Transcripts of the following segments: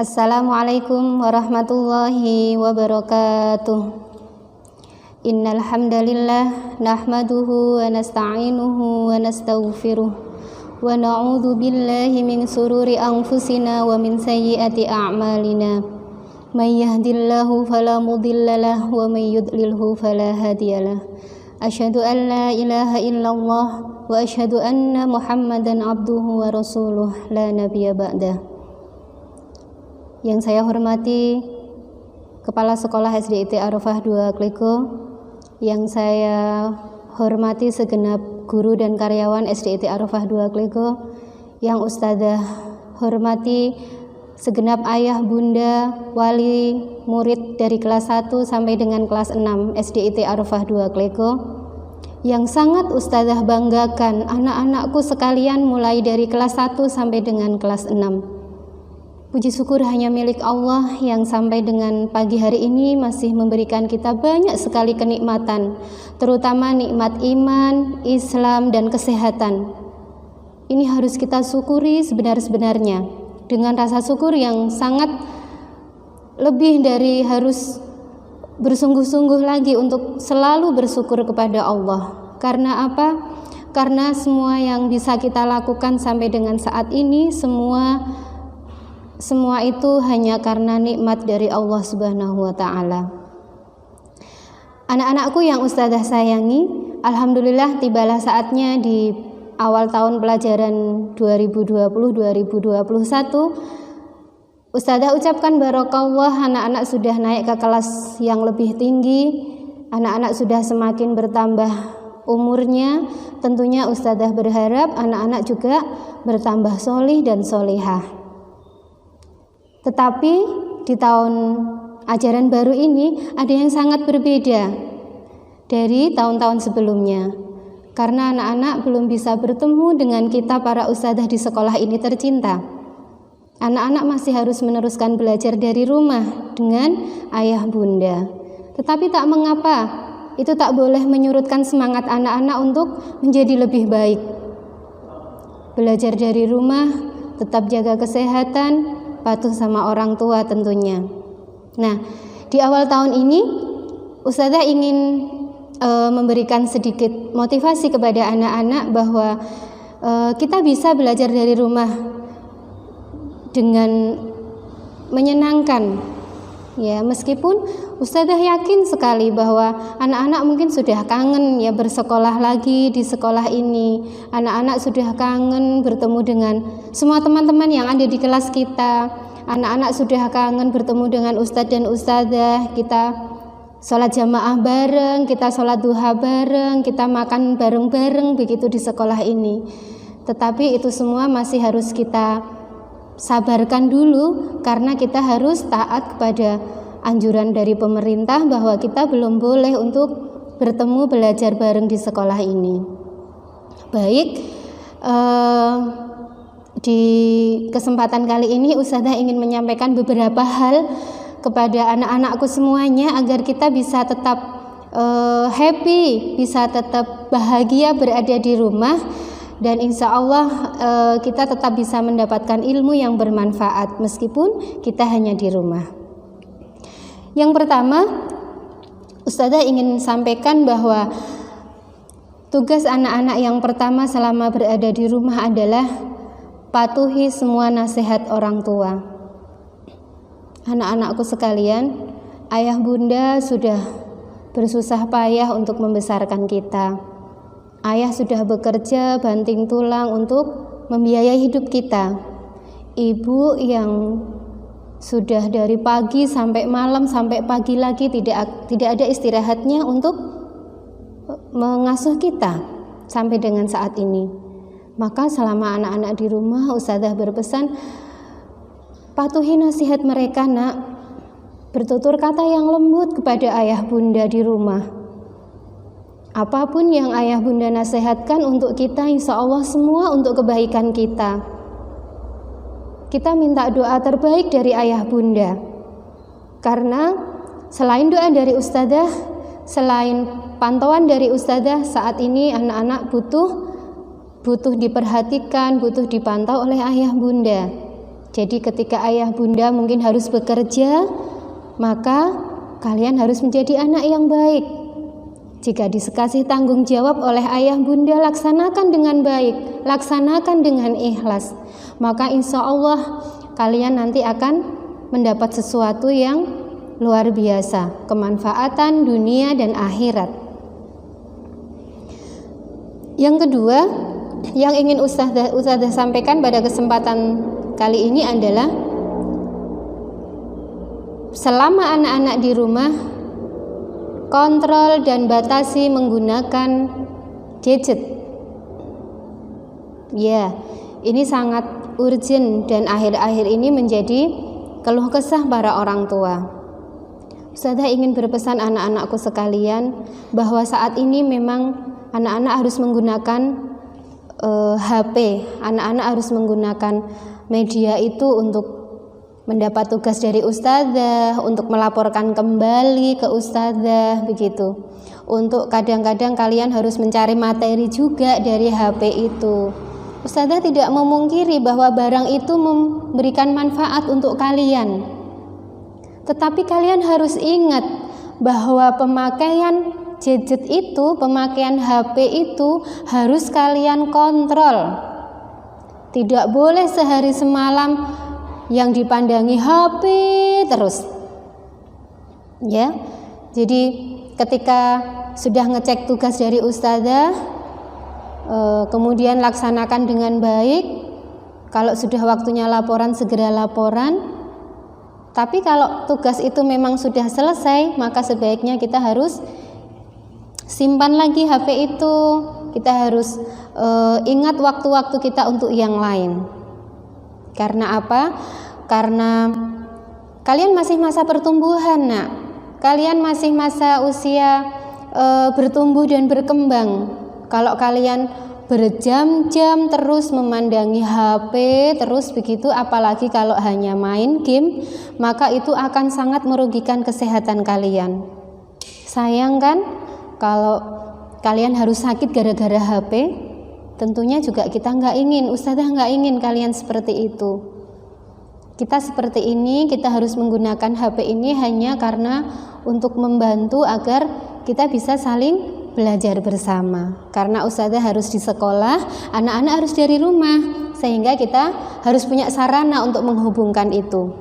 Assalamualaikum warahmatullahi wabarakatuh. Innal hamdalillah nahmaduhu wa nasta'inuhu wa nastaghfiruh wa na'udzu billahi min sururi anfusina wa min sayyiati a'malina. May yahdihillahu fala mudhillalah wa may yudlilhu fala hadiyalah. Asyhadu an la ilaha illallah wa asyhadu anna Muhammadan abduhu wa rasuluh la nabiyya ba'dah. Yang saya hormati Kepala Sekolah SDIT Arafah 2 Klego, yang saya hormati segenap guru dan karyawan SDIT Arafah 2 Klego, yang Ustadzah hormati segenap ayah, bunda, wali, murid dari kelas 1 sampai dengan kelas 6 SDIT Arafah 2 Klego, yang sangat Ustadzah banggakan anak-anakku sekalian mulai dari kelas 1 sampai dengan kelas 6. Puji syukur hanya milik Allah yang sampai dengan pagi hari ini masih memberikan kita banyak sekali kenikmatan, terutama nikmat iman, Islam, dan kesehatan. Ini harus kita syukuri sebenar-benarnya, dengan rasa syukur yang sangat lebih dari harus bersungguh-sungguh lagi untuk selalu bersyukur kepada Allah. Karena apa? Karena semua yang bisa kita lakukan sampai dengan saat ini, semua itu hanya karena nikmat dari Allah Subhanahu wa Ta'ala. Anak-anakku yang Ustadzah sayangi, alhamdulillah tibalah saatnya di awal tahun pelajaran 2020-2021. Ustadzah ucapkan barakallah, anak-anak sudah naik ke kelas yang lebih tinggi, anak-anak sudah semakin bertambah umurnya. Tentunya Ustadzah berharap anak-anak juga bertambah solih dan solihah. Tetapi di tahun ajaran baru ini ada yang sangat berbeda dari tahun-tahun sebelumnya. Karena anak-anak belum bisa bertemu dengan kita para ustadzah di sekolah ini tercinta. Anak-anak masih harus meneruskan belajar dari rumah dengan ayah bunda. Tetapi tak mengapa, itu tak boleh menyurutkan semangat anak-anak untuk menjadi lebih baik. Belajar dari rumah, tetap jaga kesehatan, patuh sama orang tua tentunya. Nah, di awal tahun ini Ustadzah ingin memberikan sedikit motivasi kepada anak-anak bahwa kita bisa belajar dari rumah dengan menyenangkan. Ya, meskipun Ustadzah yakin sekali bahwa anak-anak mungkin sudah kangen ya bersekolah lagi di sekolah ini. Anak-anak sudah kangen bertemu dengan semua teman-teman yang ada di kelas kita. Anak-anak sudah kangen bertemu dengan ustadz dan ustadzah. Kita sholat jamaah bareng, kita sholat duha bareng, kita makan bareng-bareng begitu di sekolah ini. Tetapi itu semua masih harus kita sabarkan dulu, karena kita harus taat kepada anjuran dari pemerintah bahwa kita belum boleh untuk bertemu belajar bareng di sekolah ini. Baik, di kesempatan kali ini Ustadzah ingin menyampaikan beberapa hal kepada anak-anakku semuanya agar kita bisa tetap happy, bisa tetap bahagia berada di rumah. Dan insya Allah kita tetap bisa mendapatkan ilmu yang bermanfaat meskipun kita hanya di rumah. Yang pertama, Ustadzah ingin sampaikan bahwa tugas anak-anak yang pertama selama berada di rumah adalah patuhi semua nasihat orang tua. Anak-anakku sekalian, ayah bunda sudah bersusah payah untuk membesarkan kita. Ayah sudah bekerja banting tulang untuk membiayai hidup kita. Ibu yang sudah dari pagi sampai malam sampai pagi lagi tidak ada istirahatnya untuk mengasuh kita sampai dengan saat ini. Maka selama anak-anak di rumah, Ustadzah berpesan, patuhi nasihat mereka, nak. Bertutur kata yang lembut kepada ayah bunda di rumah. Apapun yang ayah bunda nasihatkan untuk kita, insya Allah semua untuk kebaikan kita. Kita minta doa terbaik dari ayah bunda. Karena selain doa dari ustadzah, selain pantauan dari ustadzah, saat ini anak-anak butuh diperhatikan, butuh dipantau oleh ayah bunda. Jadi ketika ayah bunda mungkin harus bekerja, maka kalian harus menjadi anak yang baik. Jika dikasih tanggung jawab oleh ayah bunda, laksanakan dengan baik, laksanakan dengan ikhlas. Maka insya Allah kalian nanti akan mendapat sesuatu yang luar biasa, kemanfaatan dunia dan akhirat. Yang kedua, yang ingin Ustazah sampaikan pada kesempatan kali ini adalah selama anak-anak di rumah, kontrol dan batasi menggunakan gadget. Ya, ini sangat urgent dan akhir-akhir ini menjadi keluh kesah para orang tua. Ustazah ingin berpesan anak-anakku sekalian bahwa saat ini memang anak-anak harus menggunakan HP, anak-anak harus menggunakan media itu untuk mendapat tugas dari ustazah, untuk melaporkan kembali ke ustazah, begitu. Untuk kadang-kadang kalian harus mencari materi juga dari HP itu. Ustazah tidak memungkiri bahwa barang itu memberikan manfaat untuk kalian. Tetapi kalian harus ingat bahwa pemakaian gadget itu, pemakaian HP itu harus kalian kontrol. Tidak boleh sehari semalam yang dipandangi HP terus. Ya. Jadi ketika sudah ngecek tugas dari ustazah, kemudian laksanakan dengan baik. Kalau sudah waktunya laporan, segera laporan. Tapi kalau tugas itu memang sudah selesai, maka sebaiknya kita harus simpan lagi HP itu. Kita harus ingat waktu-waktu kita untuk yang lain. Karena apa? Karena kalian masih masa pertumbuhan, nak. Kalian masih masa usia bertumbuh dan berkembang. Kalau kalian berjam-jam terus memandangi HP terus begitu, apalagi kalau hanya main game, maka itu akan sangat merugikan kesehatan kalian. Sayang kan? Kalau kalian harus sakit gara-gara HP, tentunya juga kita nggak ingin, ustazah nggak ingin kalian seperti itu. Kita seperti ini, kita harus menggunakan HP ini hanya karena untuk membantu agar kita bisa saling belajar bersama. Karena ustazah harus di sekolah, anak-anak harus dari rumah, sehingga kita harus punya sarana untuk menghubungkan itu.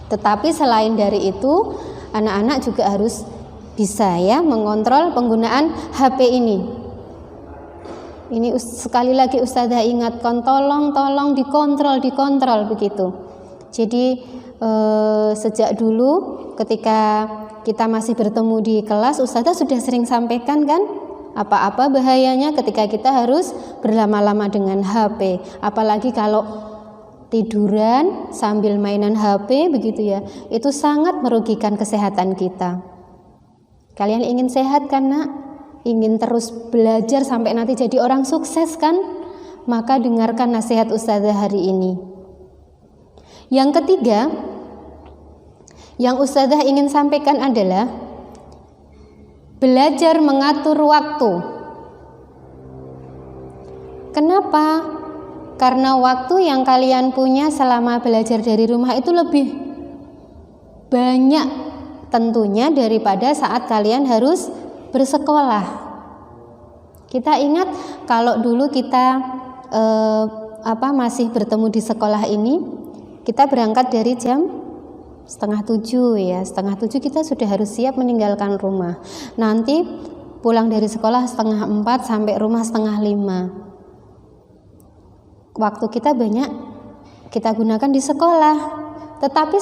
Tetapi selain dari itu, anak-anak juga harus bisa ya mengontrol penggunaan HP ini. Ini sekali lagi ustazah ingatkan, tolong dikontrol begitu. Jadi sejak dulu ketika kita masih bertemu di kelas, ustazah sudah sering sampaikan kan apa-apa bahayanya ketika kita harus berlama-lama dengan HP, apalagi kalau tiduran sambil mainan HP begitu ya, itu sangat merugikan kesehatan kita. Kalian ingin sehat kan, nak? Ingin terus belajar sampai nanti jadi orang sukses kan? Maka dengarkan nasihat ustazah hari ini. Yang ketiga, yang ustazah ingin sampaikan adalah belajar mengatur waktu. Kenapa? Karena waktu yang kalian punya selama belajar dari rumah itu lebih banyak tentunya daripada saat kalian harus bersekolah. Kita ingat kalau dulu kita masih bertemu di sekolah ini, kita berangkat dari jam 6:30 ya. 6:30 kita sudah harus siap meninggalkan rumah. Nanti pulang dari sekolah 4:30 sampai rumah 4:30. Waktu kita banyak kita gunakan di sekolah. Tetapi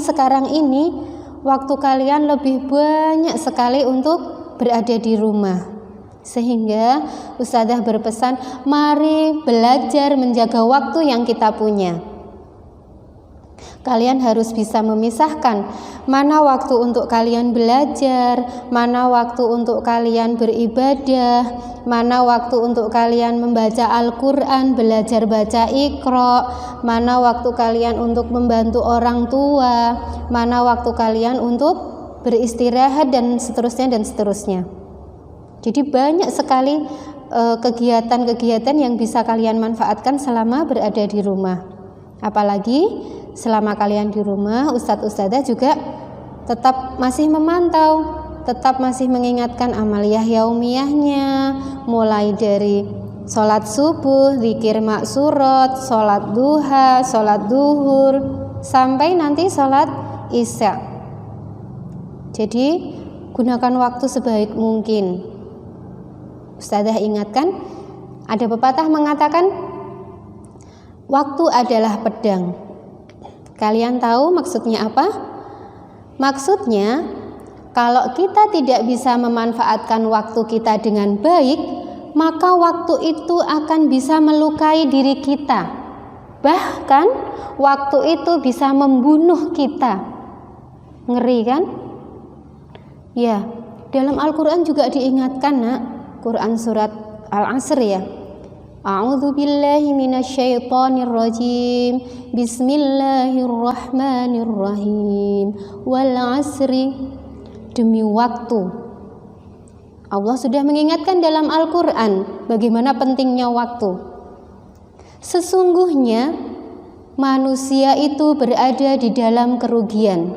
sekarang ini waktu kalian lebih banyak sekali untuk berada di rumah. Sehingga ustazah berpesan, mari belajar menjaga waktu yang kita punya. Kalian harus bisa memisahkan mana waktu untuk kalian belajar, mana waktu untuk kalian beribadah, mana waktu untuk kalian membaca Al-Quran, belajar baca Iqra, mana waktu kalian untuk membantu orang tua, mana waktu kalian untuk beristirahat dan seterusnya. Jadi banyak sekali kegiatan-kegiatan yang bisa kalian manfaatkan selama berada di rumah. Apalagi selama kalian di rumah, ustadz-ustadzah juga tetap masih memantau, tetap masih mengingatkan amaliyah yaumiyahnya, mulai dari sholat subuh, zikir maksurat, sholat duha, sholat duhur, sampai nanti sholat isya. Jadi gunakan waktu sebaik mungkin. Ustadzah ingatkan, ada pepatah mengatakan waktu adalah pedang. Kalian tahu maksudnya apa? Maksudnya kalau kita tidak bisa memanfaatkan waktu kita dengan baik, maka waktu itu akan bisa melukai diri kita. Bahkan waktu itu bisa membunuh kita. Ngeri kan? Ya, dalam Al-Quran juga diingatkan, nak. Quran surat Al-Asr ya. A'udzu billahi minasyaitonir rajim. Bismillahirrahmanirrahim. Wal 'asri, demi waktu. Allah sudah mengingatkan dalam Al-Quran bagaimana pentingnya waktu. Sesungguhnya manusia itu berada di dalam kerugian,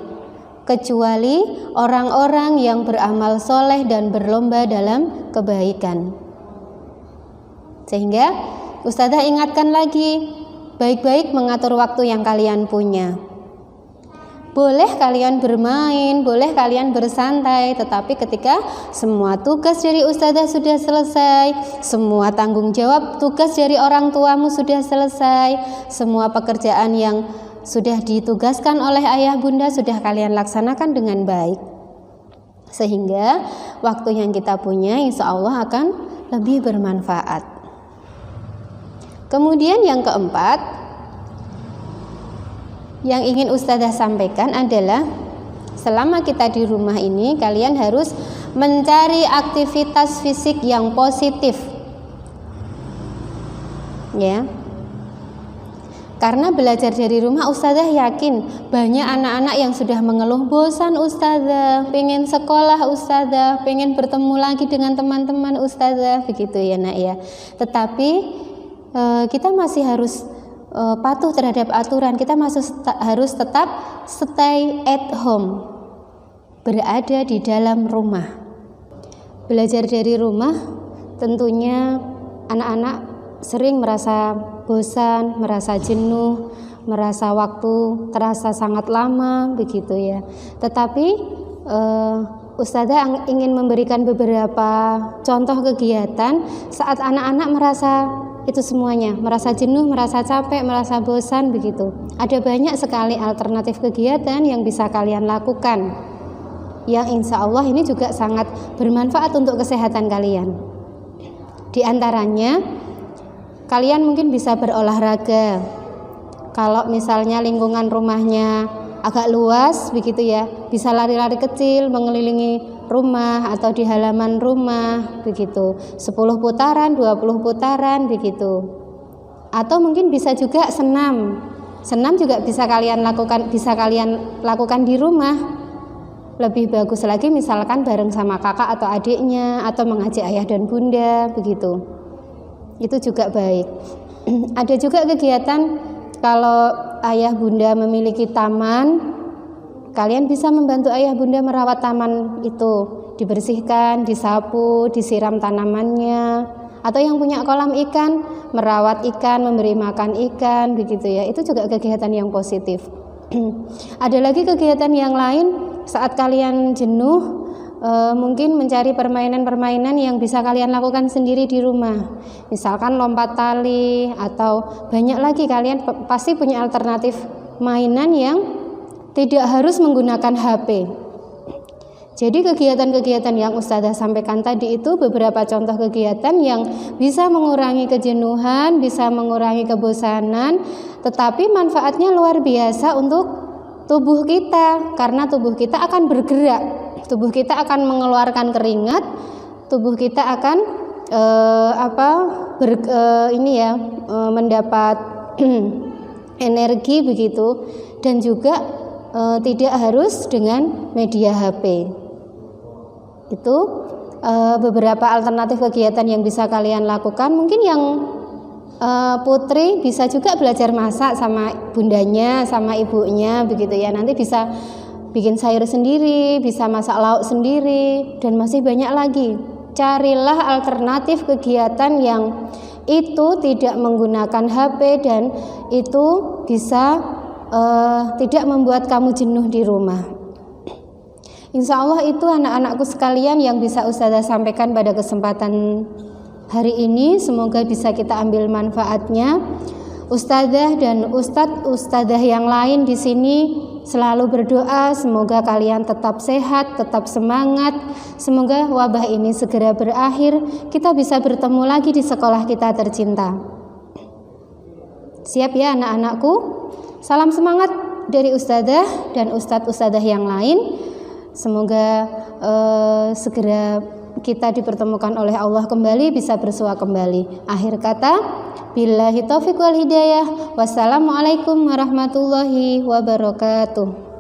kecuali orang-orang yang beramal soleh dan berlomba dalam kebaikan. Sehingga Ustadzah ingatkan lagi, baik-baik mengatur waktu yang kalian punya. Boleh kalian bermain, boleh kalian bersantai, tetapi ketika semua tugas dari Ustadzah sudah selesai, semua tanggung jawab tugas dari orang tuamu sudah selesai, semua pekerjaan yang sudah ditugaskan oleh ayah bunda sudah kalian laksanakan dengan baik, sehingga waktu yang kita punya insya Allah akan lebih bermanfaat. Kemudian yang keempat yang ingin Ustadzah sampaikan adalah selama kita di rumah ini kalian harus mencari aktivitas fisik yang positif, ya. Karena belajar dari rumah, Ustadzah yakin banyak anak-anak yang sudah mengeluh bosan Ustadzah, pengen sekolah Ustadzah, pengen bertemu lagi dengan teman-teman Ustadzah, begitu ya nak ya. Tetapi kita masih harus patuh terhadap aturan, kita masih harus tetap stay at home, berada di dalam rumah. Belajar dari rumah tentunya anak-anak sering merasa bosan, merasa jenuh, merasa waktu terasa sangat lama, begitu ya. Tetapi Ustadzah ingin memberikan beberapa contoh kegiatan saat anak-anak merasa itu semuanya, merasa jenuh, merasa capek, merasa bosan, begitu. Ada banyak sekali alternatif kegiatan yang bisa kalian lakukan, yang insya Allah ini juga sangat bermanfaat untuk kesehatan kalian. Di antaranya kalian mungkin bisa berolahraga. Kalau misalnya lingkungan rumahnya agak luas begitu ya, bisa lari-lari kecil mengelilingi rumah atau di halaman rumah begitu, 10 putaran, 20 putaran begitu. Atau mungkin bisa juga senam. Senam juga bisa kalian lakukan di rumah. Lebih bagus lagi misalkan bareng sama kakak atau adiknya, atau mengajak ayah dan bunda begitu. Itu juga baik. Ada juga kegiatan kalau ayah bunda memiliki taman, kalian bisa membantu ayah bunda merawat taman itu, dibersihkan, disapu, disiram tanamannya. Atau yang punya kolam ikan, merawat ikan, memberi makan ikan, begitu ya. Itu juga kegiatan yang positif. Ada lagi kegiatan yang lain saat kalian jenuh, mungkin mencari permainan-permainan yang bisa kalian lakukan sendiri di rumah. Misalkan lompat tali, atau banyak lagi, kalian pasti punya alternatif mainan yang tidak harus menggunakan HP. Jadi kegiatan-kegiatan yang Ustadzah sampaikan tadi itu beberapa contoh kegiatan yang bisa mengurangi kejenuhan, bisa mengurangi kebosanan, tetapi manfaatnya luar biasa untuk tubuh kita, karena tubuh kita akan bergerak, tubuh kita akan mengeluarkan keringat, tubuh kita akan mendapat energi begitu, dan juga tidak harus dengan media HP. Itu beberapa alternatif kegiatan yang bisa kalian lakukan. Mungkin yang putri bisa juga belajar masak sama bundanya, sama ibunya begitu ya. Nanti bisa bikin sayur sendiri, bisa masak lauk sendiri, dan masih banyak lagi. Carilah alternatif kegiatan yang itu tidak menggunakan HP dan itu bisa tidak membuat kamu jenuh di rumah. Insya Allah itu anak-anakku sekalian yang bisa Ustazah sampaikan pada kesempatan hari ini. Semoga bisa kita ambil manfaatnya. Ustazah dan ustadzah yang lain di sini selalu berdoa semoga kalian tetap sehat, tetap semangat. Semoga wabah ini segera berakhir, kita bisa bertemu lagi di sekolah kita tercinta. Siap ya anak-anakku? Salam semangat dari ustadzah dan ustadz-ustadzah yang lain. Semoga segera kita dipertemukan oleh Allah kembali, bisa bersua kembali. Akhir kata, billahi taufiq wal hidayah. Wassalamualaikum warahmatullahi wabarakatuh.